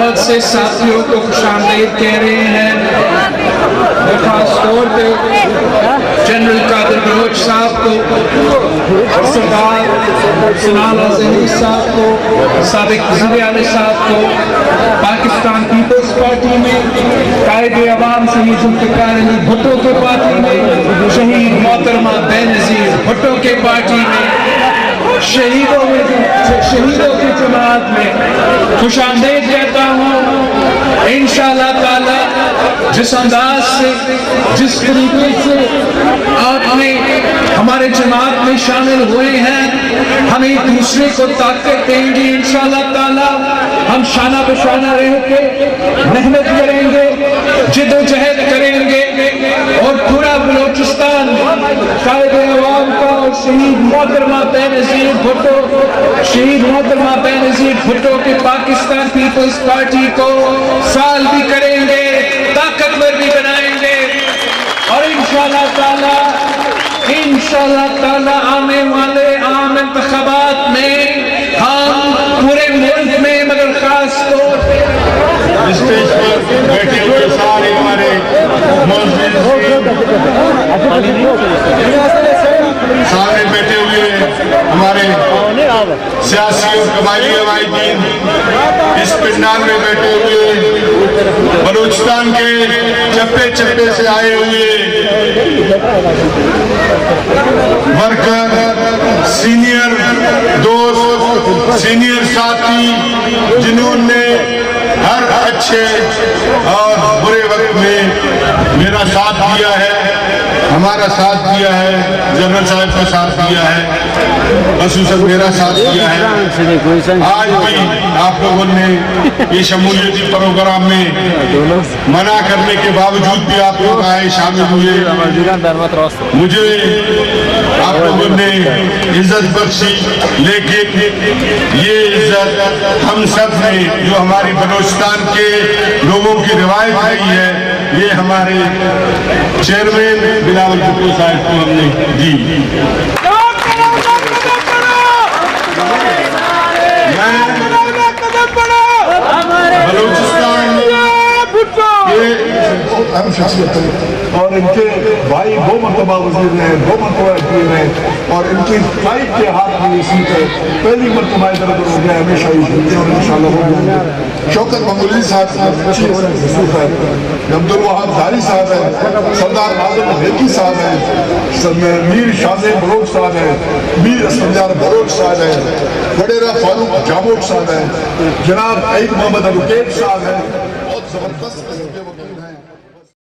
बहुत से साथियों को खुशामदीद कह रहे हैं, खास तौर पे जनरल कादिर बलोच साहब को, सरदार सनाल ज़हीर साहब को, साबिक वज़ीर आला साहब को, पाकिस्तान पीपल्स पार्टी में कायदे अवाम शहीद जुल्फ़िकार अली भुट्टो के पार्टी में, शहीद मोहतरमा बेनज़ीर भुट्टो के पार्टी में, शहीदों की जमात में खुशामदीद कहता हूँ। इंशाअल्लाह ताला जिस अंदाज से, जिस तरीके से आपने हमारे जमात में शामिल हुए हैं, हम एक दूसरे को ताकत देंगे। इंशाअल्लाह ताला हम शाना बशाना रह के मेहनत करेंगे, जिद्दोजहद करेंगे और पूरा बलूचिस्तान कायदे अवाम का और शहीद मोहतरमा बेनज़ीर भुट्टो, शहीद मोहतरमा बेनज़ीर भुट्टो के पाकिस्तान पीपल्स पार्टी को साल भी करेंगे, ताकतवर भी बनाएंगे और इंशाअल्लाह ताला आने वाले आम इंतखाबात में हम पूरे मुल्क में मगर खास तौर पे स्टेज पर बैठे हुए सारे हमारे सामने बैठे हुए हमारे सियासी और कबायली अवाइदीन, इस पिंडाल में बैठे हुए बलूचिस्तान के चप्पे चप्पे से आए हुए वर्कर, सीनियर दोस्त, सीनियर साथी, जिन्होंने हर अच्छे और बुरे वक्त में मेरा साथ दिया है, हमारा साथ दिया है, जनरल साहब का साथ दिया है, खसूसन मेरा साथ दिया है। आज भी आप लोगों ने ये शमूलियती प्रोग्राम में मना करने के बावजूद भी आप लोग आए, शामिल हुए। मुझे आप लोगों ने इज्जत बख्शी, लेकिन ये इज्जत हम सब ने, जो हमारी बलूचिस्तान के लोगों की रिवायत रही है, ये हमारे चेयरमैन बिलावल भुट्टो साहब को हमने दी। बलूचिस्तान के अहम शख्सियत है और इनके भाई 2 मरतबा वज़ीर रहे, 2 मरतबा MP रहे और इनकी फ्लाइट के हाथ में ये सीट है। पहली मरतबा इधर उधर हो गया, हमेशा ये जीते और इंशाअल्लाह हो जाएंगे। शौकत मंगोली साहब है, अब्दुल वहाब धारी साहब है, सरदार आजम हेकी साहब है, मीर शाज़े बलोच साहब है, मीर असफजान बलोच साहब है, वडेरा फारूक जामोद साहब है, जनाब ईद मोहम्मद अलुकेब साहब है। बहुत जबरदस्त